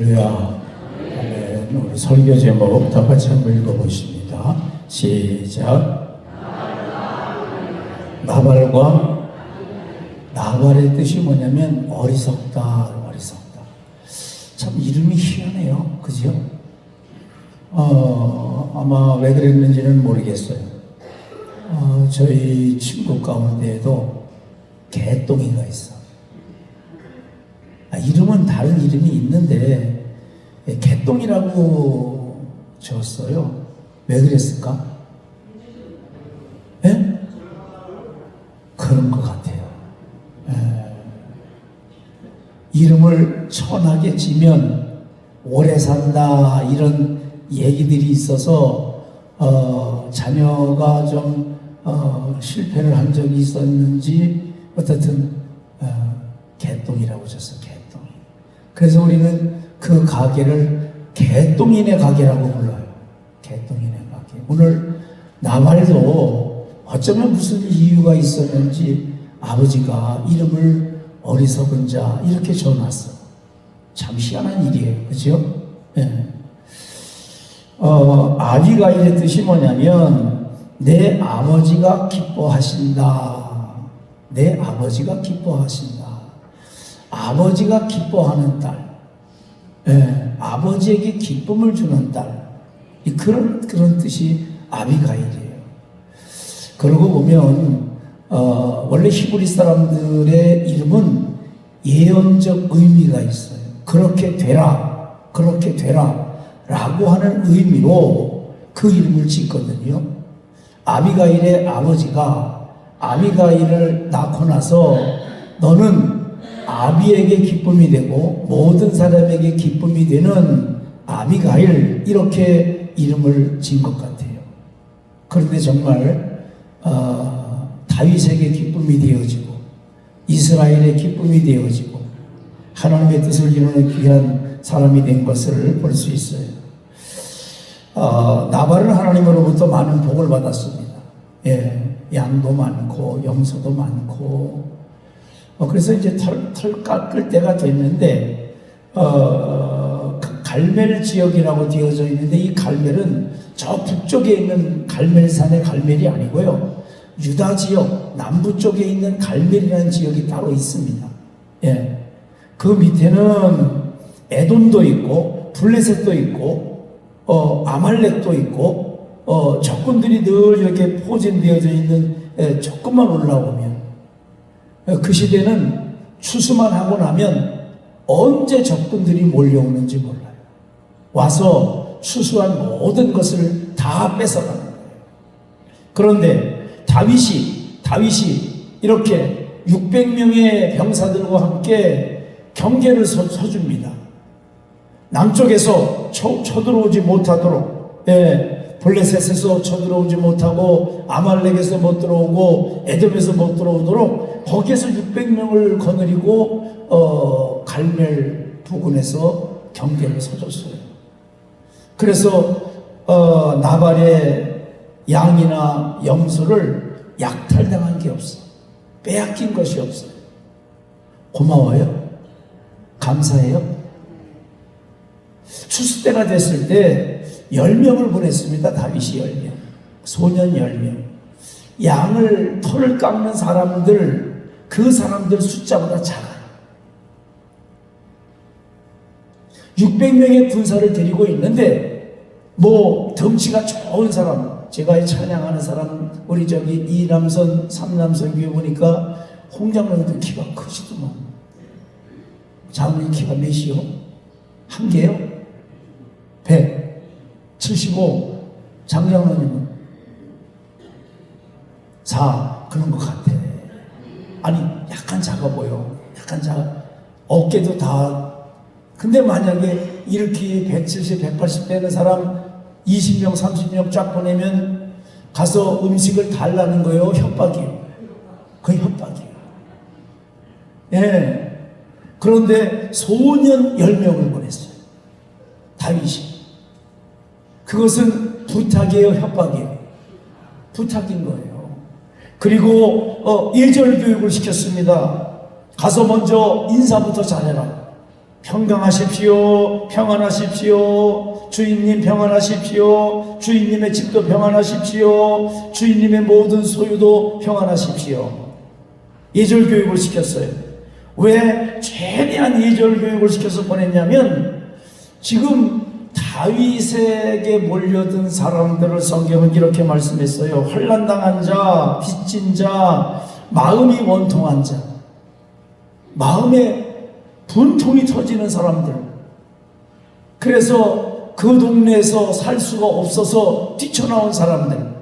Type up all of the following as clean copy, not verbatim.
할렐루야. 아멘. 우리 설교 제목 다 같이 한번 읽어보십니다. 시작. 나발의 뜻이 뭐냐면 어리석다. 참 이름이 희한해요. 그죠? 아마 왜 그랬는지는 모르겠어요. 저희 친구 가운데에도 개똥이가 있어. 이름은 다른 이름이 있는데 개똥이라고 지었어요. 왜 그랬을까? 예? 그런 것 같아요. 이름을 천하게 지면 오래 산다 이런 얘기들이 있어서 자녀가 좀 실패를 한 적이 있었는지 어쨌든 개똥이라고 졌어. 개똥. 그래서 우리는 그 가게를 개똥이네 가게라고 불러요. 개똥이네 가게. 오늘 나발도 어쩌면 무슨 이유가 있었는지 아버지가 이름을 어리석은 자 이렇게 지어놨어. 참 희한한 일이에요. 그죠? 네. 아비가일의 뜻이 뭐냐면 내 아버지가 기뻐하신다. 내 아버지가 기뻐하신다. 아버지가 기뻐하는 딸. 네. 아버지에게 기쁨을 주는 딸. 그런 뜻이 아비가일이에요. 그러고 보면 원래 히브리 사람들의 이름은 예언적 의미가 있어요. 그렇게 되라 라고 하는 의미로 그 이름을 짓거든요. 아비가일의 아버지가 아비가일을 낳고 나서 너는 아비에게 기쁨이 되고 모든 사람에게 기쁨이 되는 아비가일 이렇게 이름을 지은 것 같아요. 그런데 정말 다윗에게 기쁨이 되어지고 이스라엘의 기쁨이 되어지고 하나님의 뜻을 이루는 귀한 사람이 된 것을 볼 수 있어요. 나발은 하나님으로부터 많은 복을 받았습니다. 예, 양도 많고 염소도 많고 그래서 이제 털 깎을 때가 됐는데 갈멜 지역이라고 되어져 있는데 이 갈멜은 저 북쪽에 있는 갈멜산의 갈멜이 아니고요. 유다 지역 남부 쪽에 있는 갈멜이라는 지역이 따로 있습니다. 예. 그 밑에는 에돔도 있고 블레셋도 있고 아말렉도 있고 적군들이 늘 이렇게 포진되어져 있는 조금만 올라오면 그 시대는 추수만 하고 나면 언제 적군들이 몰려오는지 몰라요. 와서 추수한 모든 것을 다 뺏어가는 거예요. 그런데 다윗이 이렇게 600명의 병사들과 함께 경계를 서줍니다. 남쪽에서 쳐들어오지 못하도록, 블레셋에서 쳐들어오지 못하고 아말렉에서 못 들어오고 에돔에서 못 들어오도록 거기에서 600명을 거느리고 갈멜 부근에서 경계를 서줬어요. 그래서 나발의 양이나 염소를 약탈당한 게 없어. 빼앗긴 것이 없어요. 고마워요. 감사해요. 추수 때가 됐을 때 10명을 보냈습니다. 다윗이 10명. 소년 10명. 양을 털을 깎는 사람들, 그 사람들 숫자보다 작아요. 600명의 군사를 데리고 있는데 뭐 덩치가 좋은 사람, 제가 찬양하는 사람 우리 저기 이남선, 삼남선 교회 보니까 홍장로도 키가 크시더만. 장로님 키가 몇이요? 한 개요? 175. 장장로님은 4. 그런 것 같아. 아니 약간 작아 보여. 약간 작아. 어깨도 다. 근데 만약에 이렇게 170, 180 되는 사람 20명, 30명 쫙 보내면 가서 음식을 달라는 거예요? 협박이에요? 그게 협박이에요. 예. 그런데 소년 10명을 보냈어요. 다윗이. 그것은 부탁이에요? 협박이에요? 부탁인 거예요. 그리고 예절 교육을 시켰습니다. 가서 먼저 인사부터 잘해라. 평강하십시오. 평안하십시오. 주인님 평안하십시오. 주인님의 집도 평안하십시오. 주인님의 모든 소유도 평안하십시오. 예절 교육을 시켰어요. 왜 최대한 예절 교육을 시켜서 보냈냐면, 지금 다윗에게 몰려든 사람들을 성경은 이렇게 말씀했어요. 환난당한 자, 빚진 자, 마음이 원통한 자, 마음에 분통이 터지는 사람들. 그래서 그 동네에서 살 수가 없어서 뛰쳐나온 사람들,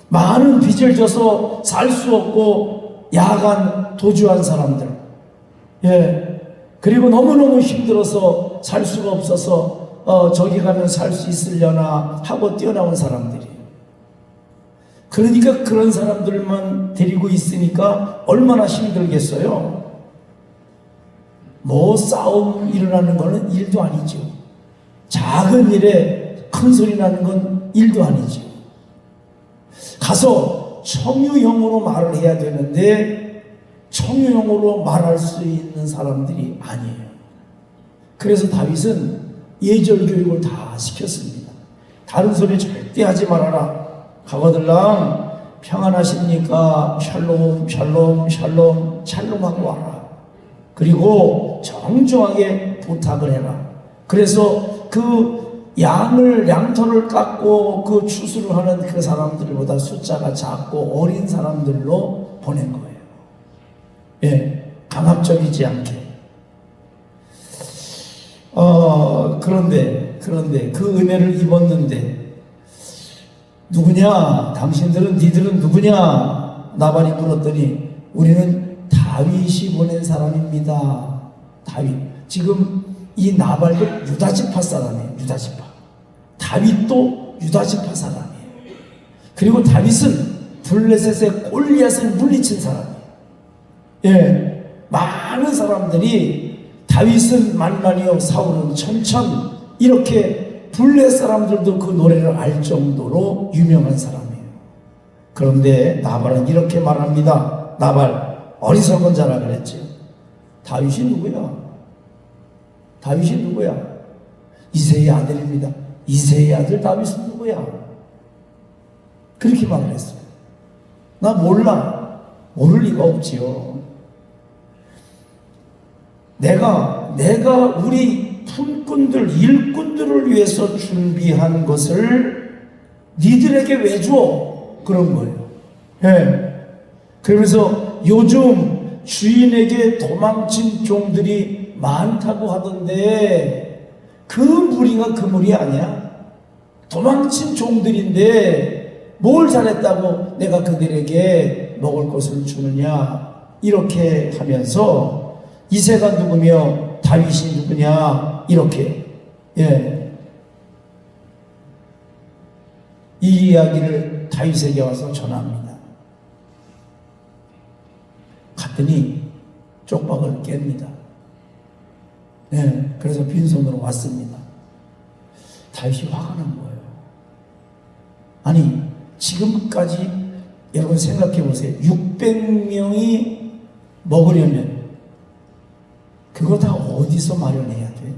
많은 빚을 져서 살 수 없고 야간 도주한 사람들, 그리고 너무너무 힘들어서 살 수가 없어서 저기 가면 살 수 있으려나 하고 뛰어나온 사람들이에요. 그러니까 그런 사람들만 데리고 있으니까 얼마나 힘들겠어요. 뭐 싸움 일어나는 거는 일도 아니죠. 작은 일에 큰 소리 나는 건 일도 아니죠. 가서 청유형으로 말을 해야 되는데 청유형으로 말할 수 있는 사람들이 아니에요. 그래서 다윗은 예절 교육을 다 시켰습니다. 다른 소리 절대 하지 말아라. 가거들랑 평안하십니까? 샬롬 샬롬 샬롬 샬롬하고 와라. 그리고 정중하게 부탁을 해라. 그래서 그 양털을 깎고 그 추수를 하는 그 사람들보다 숫자가 작고 어린 사람들로 보낸 거예요. 강압적이지 않게. 그런데 그 은혜를 입었는데 누구냐? 당신들은 니들은 누구냐? 나발이 물었더니 우리는 다윗이 보낸 사람입니다. 다윗. 지금 이 나발도 유다지파 사람이에요. 유다지파. 다윗도 유다지파 사람이에요. 그리고 다윗은 블레셋의 골리앗을 물리친 사람이에요. 많은 사람들이 다윗은 만만이요 사울은 천천, 이렇게 블레셋 사람들도 그 노래를 알 정도로 유명한 사람이에요. 그런데 나발은 이렇게 말합니다. 나발 어리석은 자라 그랬죠. 다윗이 누구야? 다윗이 누구야? 이새의 아들입니다. 이새의 아들 다윗은 누구야? 그렇게 말을 했어요. 나 몰라. 모를 리가 없지요. 내가 우리 품꾼들, 일꾼들을 위해서 준비한 것을 니들에게 왜 줘? 그런 거예요. 그러면서 요즘 주인에게 도망친 종들이 많다고 하던데 그 무리가 그 무리 아니야? 도망친 종들인데 뭘 잘했다고 내가 그들에게 먹을 것을 주느냐? 이렇게 하면서 이새가 누구며 다윗이 누구냐? 이렇게 이 이야기를 다윗에게 와서 전합니다. 갔더니 쪽박을 깹니다. 그래서 빈손으로 왔습니다. 다윗이 화가 난 거예요. 아니, 지금까지 여러분 생각해 보세요. 600명이 먹으려면 그거 다 어디서 마련해야 돼?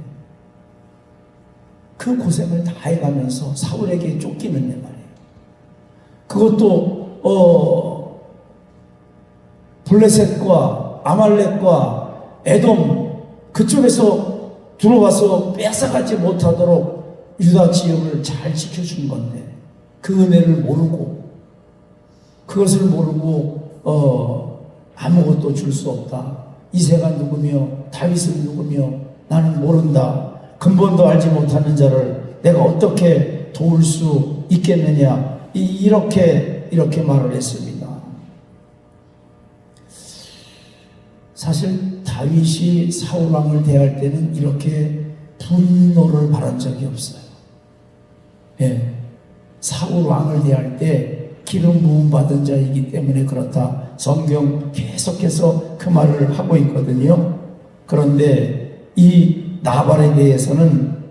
그 고생을 다 해가면서 사울에게 쫓기는데 말이에요. 그것도 블레셋과 아말렉과 에돔 그쪽에서 들어와서 뺏어가지 못하도록 유다 지역을 잘 지켜준 건데 그 은혜를 모르고, 그것을 모르고 아무것도 줄 수 없다. 이새가 누구며 다윗은 누구며 나는 모른다. 근본도 알지 못하는 자를 내가 어떻게 도울 수 있겠느냐. 이렇게 말을 했습니다. 사실 다윗이 사울 왕을 대할 때는 이렇게 분노를 바란 적이 없어요. 사울 왕을 대할 때 기름 부음 받은 자이기 때문에 그렇다. 성경 계속해서 그 말을 하고 있거든요. 그런데 이 나발에 대해서는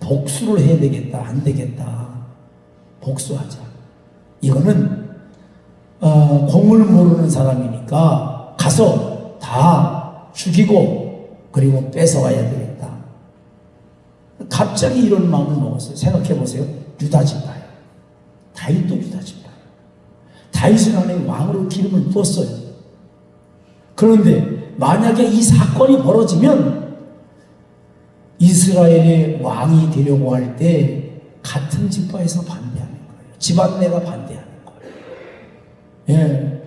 복수를 해야 되겠다. 안 되겠다. 복수하자. 이거는 공을 모르는 사람이니까 가서 다 죽이고 그리고 뺏어와야 되겠다. 갑자기 이런 마음을 먹었어요. 생각해 보세요. 유다 지파예요. 다윗도 유다 지파예요. 다윗은 안에 왕으로 기름을 부었어요. 그런데 만약에 이 사건이 벌어지면 이스라엘의 왕이 되려고 할 때 같은 지파에서 반대하는 거예요. 집안내가 반대하는 거예요. 예.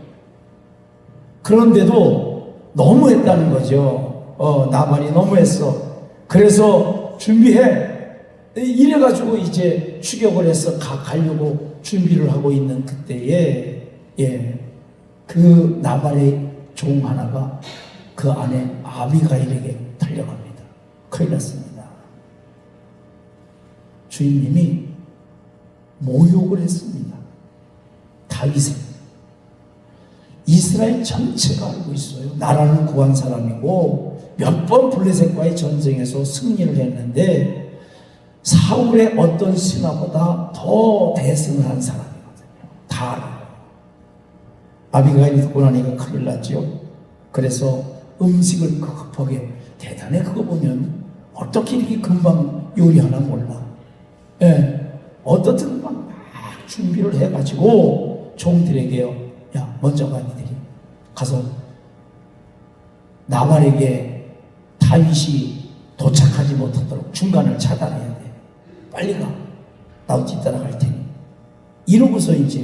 그런데도 너무했다는 거죠. 나발이 너무했어. 그래서 준비해. 이래가지고 이제 추격을 해서 가려고 준비를 하고 있는 그때에, 그 나발의 종 하나가 그 아내 아비가일에게 달려갑니다. 큰일 났습니다. 주인님이 모욕을 했습니다. 다윗은 이스라엘 전체가 알고 있어요. 나라를 구한 사람이고 몇 번 블레셋과의 전쟁에서 승리를 했는데 사울의 어떤 신하보다 더 대승을 한 사람이거든요. 다 알아요. 아비가일이 듣고 나니까 큰일 났죠. 그래서 음식을 급하게, 대단해. 그거 보면 어떻게 이렇게 금방 요리하나 몰라. 어떻든 막 준비를 해가지고 종들에게요. 야, 먼저 가, 니들이 가서 나발에게 다윗이 도착하지 못하도록 중간을 차단해야 돼. 빨리 가. 나도 뒤따라갈 테니. 이러고서 이제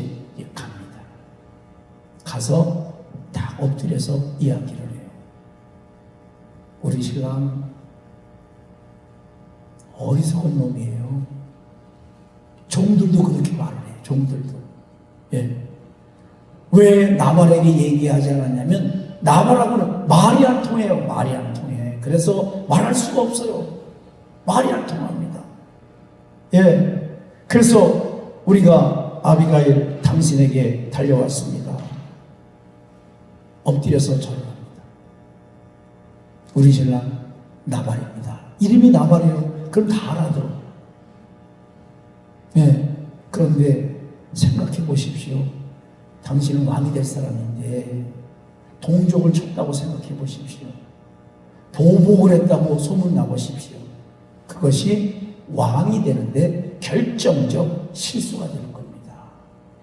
갑니다. 가서 딱 엎드려서 이야기를 해요. 우리 신랑 어리석은 놈이에요. 종들도 그렇게 말을 해요. 종들도. 왜 나발에게 얘기하지 않았냐면 나발하고는 말이 안 통해요. 말이 안 통해. 그래서 말할 수가 없어요. 말이 안 통합니다. 그래서 우리가 아비가일 당신에게 달려왔습니다. 엎드려서 절합니다. 우리 신랑 나발입니다. 이름이 나발이에요. 그럼 다 알아들어. 그런데 생각해 보십시오. 당신은 왕이 될 사람인데 동족을 쳤다고 생각해 보십시오. 보복을 했다고 소문나 보십시오. 그것이 왕이 되는데 결정적 실수가 되는 겁니다.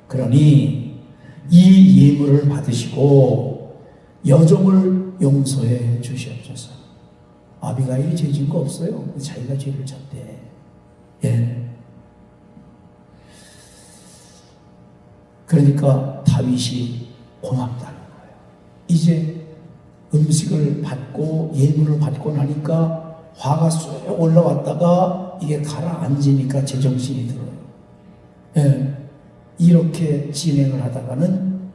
그러니 이 예물을 받으시고 여종을 용서해 주시옵소서. 아비가일이 죄 진 거 없어요. 자기가 죄를 졌대. 그러니까 다윗이 고맙다는 거예요. 이제 음식을 받고 예물을 받고 나니까 화가 쑥 올라왔다가 이게 가라앉으니까 제정신이 들어요. 이렇게 진행을 하다가는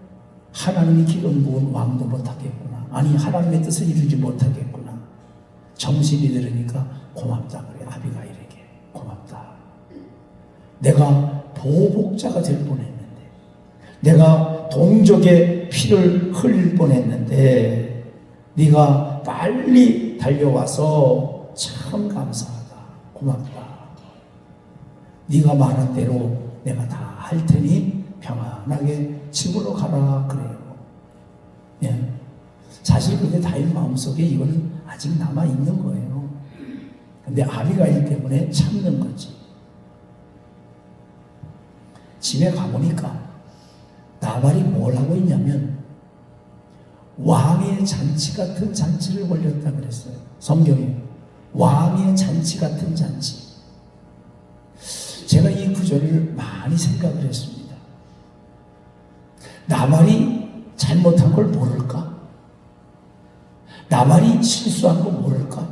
하나님이 기름 부은 왕도 못하겠구나. 아니, 하나님의 뜻을 이루지 못하겠구나. 정신이 들으니까 고맙다 그래. 아비가일에게 고맙다. 내가 보복자가 될 뻔했는데, 내가 동족의 피를 흘릴 뻔했는데 네가 빨리 달려와서 참 감사하다. 고맙다. 네가 말한 대로 내가 다 할 테니 평안하게 집으로 가라 그래요. 사실 근데 다윗 마음속에 이건 아직 남아 있는 거예요. 근데 아비가일 때문에 참는 거지. 집에 가보니까 나발이 뭘 하고 있냐면 왕의 잔치 같은 잔치를 벌였다 그랬어요. 성경에 왕의 잔치 같은 잔치. 제가 이 구절을 많이 생각을 했습니다. 나발이 잘못한 걸 모를까? 나발이 실수한 거 모를까?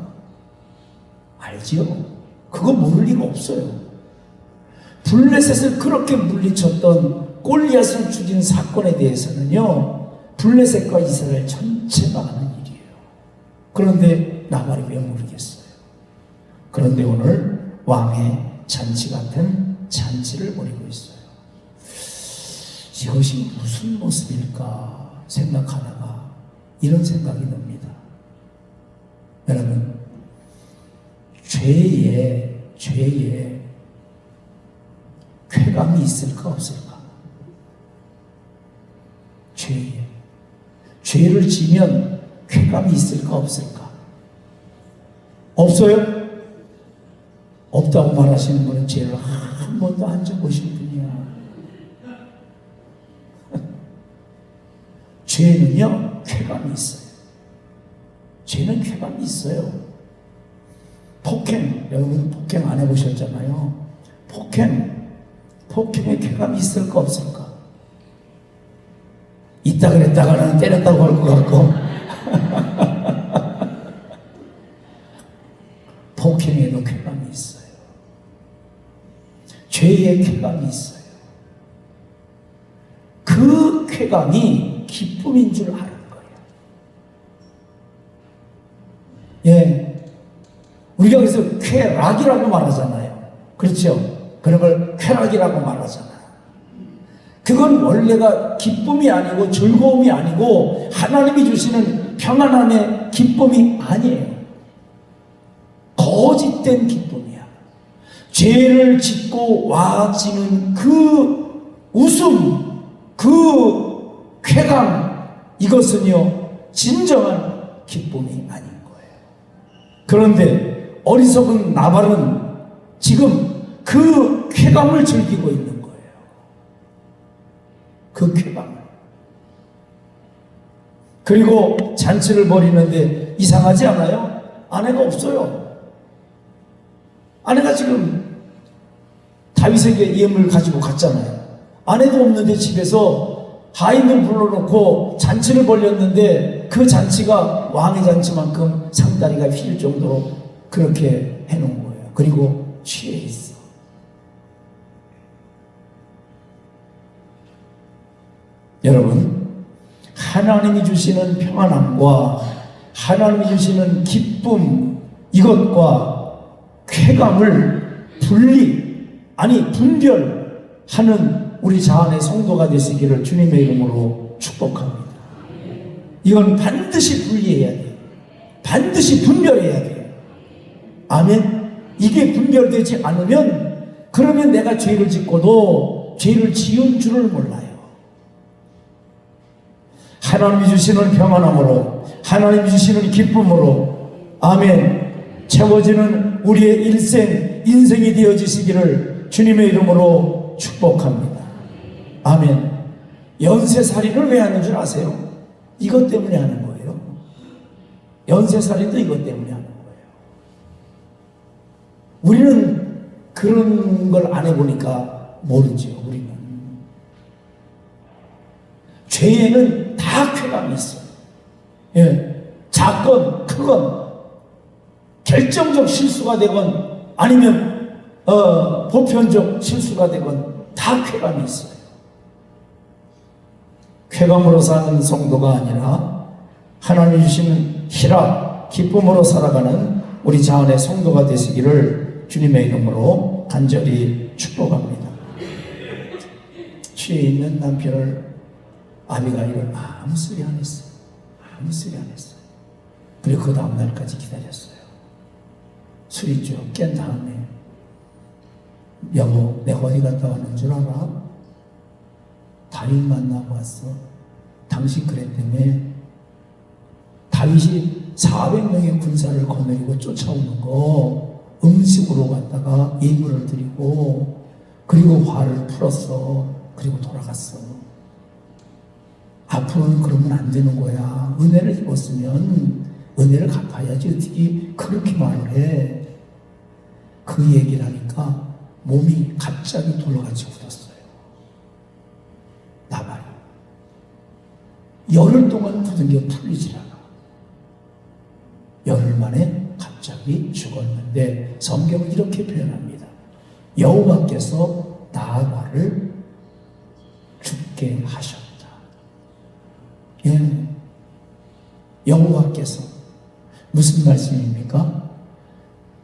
알지요? 그거 모를 리가 없어요. 블레셋을 그렇게 물리쳤던 골리앗을 죽인 사건에 대해서는요, 블레셋과 이스라엘 전체가 아는 일이에요. 그런데 나발이 왜 모르겠어요? 그런데 오늘 왕의 잔치 같은 잔치를 벌이고 있어요. 이것이 무슨 모습일까 생각하다가 이런 생각이 듭니다. 여러분, 죄에 쾌감이 있을까 없을까? 죄에 죄를 지면 쾌감이 있을까 없을까? 없어요? 없다고 말하시는 분은 죄를 한 번도 안 져보신 분이야. 죄는요, 쾌감이 있어요. 죄는 쾌감이 있어요. 폭행, 여러분 폭행 안 해보셨잖아요. 폭행에 쾌감이 있을까 없을까? 있다 그랬다가는 때렸다고 할 것 같고 폭행에도 쾌감이 있어요. 죄의 쾌감이 있어요. 그 쾌감이 기쁨인 줄 아는 거예요. 예, 우리가 그래서 쾌락이라고 말하잖아요. 그렇죠? 그런 걸 쾌락이라고 말하잖아요. 그건 원래가 기쁨이 아니고 즐거움이 아니고 하나님이 주시는 평안함의 기쁨이 아니에요. 거짓된 기쁨이야. 죄를 짓고 와지는 그 웃음, 그 쾌감, 이것은요 진정한 기쁨이 아닌 거예요. 그런데 어리석은 나발은 지금 그 쾌감을 즐기고 있는 거예요. 그 쾌감을. 그리고 잔치를 벌이는데 이상하지 않아요? 아내가 없어요. 아내가 지금 다윗에게 예물을 가지고 갔잖아요. 아내도 없는데 집에서 하인들 불러놓고 잔치를 벌였는데 그 잔치가 왕의 잔치만큼 상다리가 휠 정도로 그렇게 해놓은 거예요. 그리고 취해 있어. 여러분, 하나님이 주시는 평안함과 하나님이 주시는 기쁨, 이것과 쾌감을 분별하는 우리 자안의 성도가 되시기를 주님의 이름으로 축복합니다. 이건 반드시 분리해야 돼요. 반드시 분별해야 돼요. 아멘. 이게 분별되지 않으면 그러면 내가 죄를 짓고도 죄를 지은 줄을 몰라요. 하나님이 주시는 평안함으로, 하나님이 주시는 기쁨으로, 아멘, 채워지는 우리의 인생이 되어지시기를 주님의 이름으로 축복합니다. 아멘. 연쇄살인을 왜 하는 줄 아세요? 이것 때문에 하는 거예요. 연쇄살인도 이것 때문에 하는 거예요. 우리는 그런 걸 안 해보니까 모르죠. 우리는 죄에는 다 쾌감이 있어요. 예, 작건 크건 결정적 실수가 되건 아니면 보편적 실수가 되건 다 쾌감이 있어요. 쾌감으로 사는 성도가 아니라 하나님 주시는 희락, 기쁨으로 살아가는 우리 자원의 성도가 되시기를 주님의 이름으로 간절히 축복합니다. 취해 있는 남편을 아비가일은 아무 소리 안 했어요. 아무 소리 안 했어요. 그리고 그 다음날까지 기다렸어요. 술이 쭉 깬 다음에 여보, 내가 어디 갔다 왔는 줄 알아? 다윗 만나고 왔어. 당신 그랬다며. 다윗이 400명의 군사를 거느리고 쫓아오는 거 음식으로 갔다가 예물을 드리고 그리고 화를 풀었어. 그리고 돌아갔어. 앞으로는 그러면 안 되는 거야. 은혜를 입었으면 은혜를 갚아야지. 어떻게 그렇게 말을 해. 그 얘기를 하니까 몸이 갑자기 돌아같이 굳었어요. 나발이. 열흘 동안 굳은 게 풀리질 않아. 열흘 만에 갑자기 죽었는데 성경은 이렇게 표현합니다. 여호와께서 나발을 죽게 하셨다. 예. 여호와께서 무슨 말씀입니까?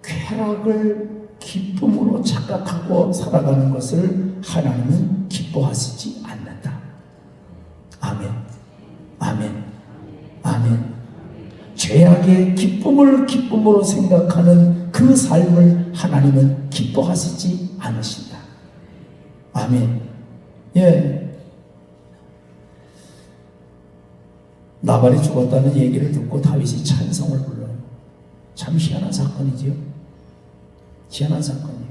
쾌락을 기쁨으로 착각하고 살아가는 것을 하나님은 기뻐하시지 않는다. 아멘. 아멘. 아멘. 죄악의 기쁨을 기쁨으로 생각하는 그 삶을 하나님은 기뻐하시지 않으신다. 아멘. 예. 나발이 죽었다는 얘기를 듣고 다윗이 찬송을 불러요. 참 희한한 사건이지요. 희한한 사건이에요.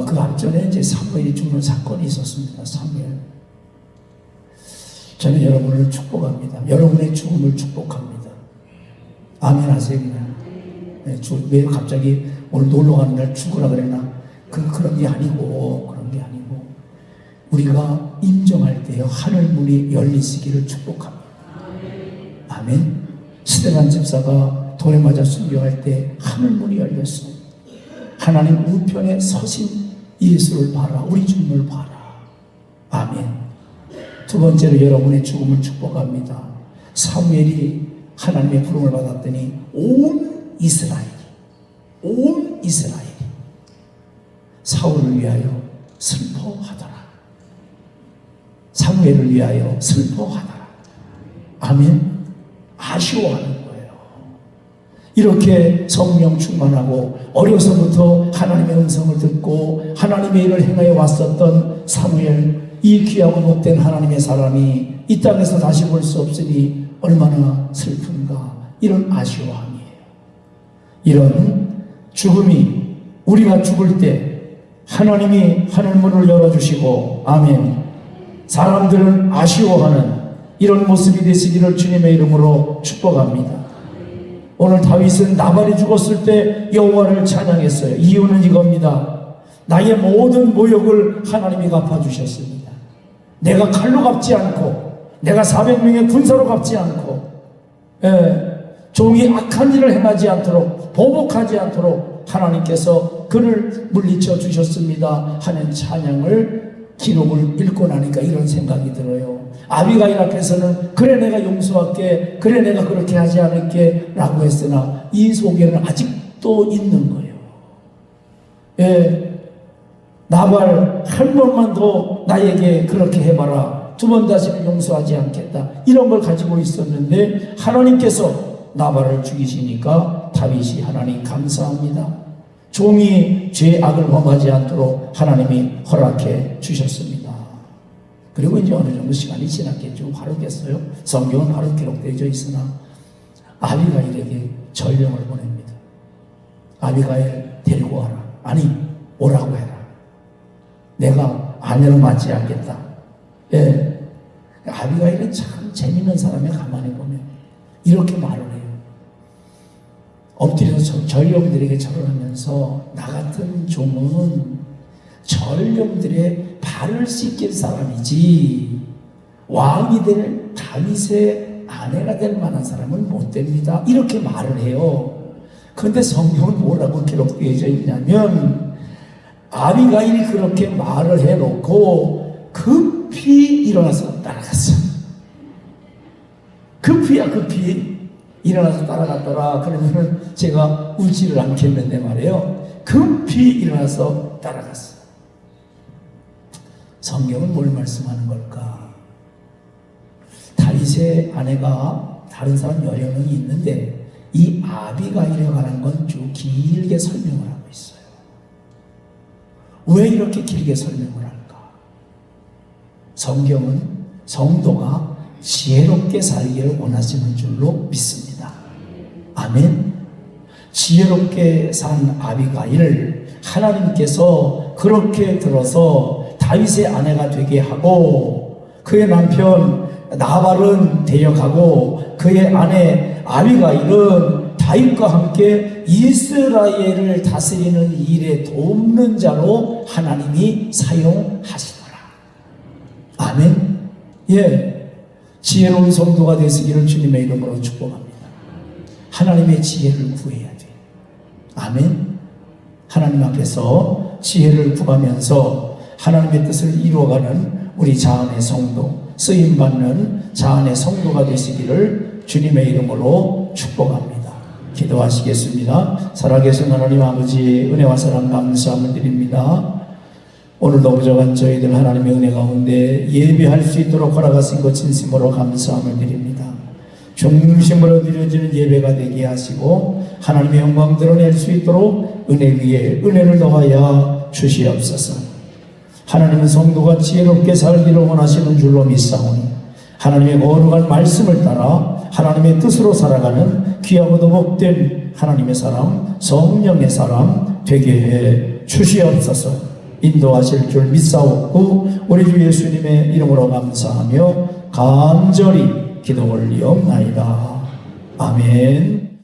그 앞전에 이제 사무엘이 죽는 사건이 있었습니다. 사무엘. 저는 여러분을 축복합니다. 여러분의 죽음을 축복합니다. 아멘 하세요. 네, 왜 갑자기 오늘 놀러 가는 날 죽으라 그랬나? 그런 게 아니고, 우리가 임종할 때요, 하늘 문이 열리시기를 축복합니다. 아멘. 스데반 집사가 돌에 맞아 순교할 때 하늘 문이 열렸어요. 하나님 우편에 서신 예수를 봐라. 우리 주님을 봐라. 아멘. 두 번째로 여러분의 죽음을 축복합니다. 사무엘이 하나님의 부름을 받았더니 온 이스라엘이 사울을 위하여 슬퍼하더라. 사무엘을 위하여 슬퍼하더라. 아멘. 아쉬워하는 거예요. 이렇게 성령 충만하고 어려서부터 하나님의 음성을 듣고 하나님의 일을 행하여 왔었던 사무엘, 이 귀하고 복된 하나님의 사람이 이 땅에서 다시 볼 수 없으니 얼마나 슬픈가. 이런 아쉬워함이에요. 이런 죽음이, 우리가 죽을 때 하나님이 하늘문을 열어주시고, 아멘, 사람들은 아쉬워하는 이런 모습이 되시기를 주님의 이름으로 축복합니다. 오늘 다윗은 나발이 죽었을 때 여호와를 찬양했어요. 이유는 이겁니다. 나의 모든 모욕을 하나님이 갚아주셨습니다. 내가 칼로 갚지 않고, 내가 400명의 군사로 갚지 않고, 종이 악한 일을 행하지 않도록, 보복하지 않도록 하나님께서 그를 물리쳐 주셨습니다 하는 찬양을, 기록을 읽고 나니까 이런 생각이 들어요. 아비가일 앞에서는 그래 내가 용서할게, 그래 내가 그렇게 하지 않을게 라고 했으나 이 속에는 아직도 있는 거예요. 나발 한 번만 더 나에게 그렇게 해봐라, 두 번 다시는 용서하지 않겠다, 이런 걸 가지고 있었는데 하나님께서 나발을 죽이시니까 다윗이 하나님 감사합니다. 종이 죄악을 범하지 않도록 하나님이 허락해 주셨습니다. 그리고 이제 어느 정도 시간이 지났겠죠. 화르겠어요. 성경은 화르 기록되어 있으나 아비가일에게 전령을 보냅니다. 아비가일 데리고 와라. 아니, 오라고 해라. 내가 아내로 맞지 않겠다. 아비가일은 참 재밌는 사람이에요. 가만히 보면 이렇게 말을 해요. 엎드려서 전령들에게 절을 하면서 나 같은 종은 전령들의 발을 씻길 사람이지 왕이 될 다윗의 아내가 될 만한 사람은 못 됩니다. 이렇게 말을 해요. 그런데 성경은 뭐라고 기록되어 있냐면 아비가일이 그렇게 말을 해놓고 급히 일어나서 따라갔어. 급히 일어나서 따라갔더라. 그러면은 제가 웃지를 않겠는데 말이에요. 급히 일어나서 따라갔어. 성경은 뭘 말씀하는 걸까? 다윗의 아내가 다른 사람 여러 명이 있는데 이 아비가일에 관한 건 쭉 길게 설명을 하고 있어요. 왜 이렇게 길게 설명을 할까? 성경은 성도가 지혜롭게 살기를 원하시는 줄로 믿습니다. 아멘. 지혜롭게 산 아비가일을 하나님께서 그렇게 들어서 다윗의 아내가 되게 하고 그의 남편 나발은 대역하고 그의 아내 아비가일은 다윗과 함께 이스라엘을 다스리는 일에 돕는 자로 하나님이 사용하시더라. 아멘. 지혜로운 성도가 되시기를 주님의 이름으로 축복합니다. 하나님의 지혜를 구해야 돼. 아멘. 하나님 앞에서 지혜를 구하면서 하나님의 뜻을 이루어가는 우리 자안의 성도, 쓰임받는 자안의 성도가 되시기를 주님의 이름으로 축복합니다. 기도하시겠습니다. 살아계신 하나님 아버지, 은혜와 사랑 감사함을 드립니다. 오늘도 부족한 저희들 하나님의 은혜 가운데 예배할 수 있도록 허락하신 것 진심으로 감사함을 드립니다. 중심으로 드려지는 예배가 되게 하시고 하나님의 영광 드러낼 수 있도록 은혜 위에 은혜를 더하여 주시옵소서. 하나님은 성도가 지혜롭게 살기를 원하시는 줄로 믿사오니 하나님의 거룩한 말씀을 따라 하나님의 뜻으로 살아가는 귀하고도 복된 하나님의 사람, 성령의 사람 되게 해 주시옵소서. 인도하실 줄 믿사옵고 우리 주 예수님의 이름으로 감사하며 간절히 기도 올리옵나이다. 아멘.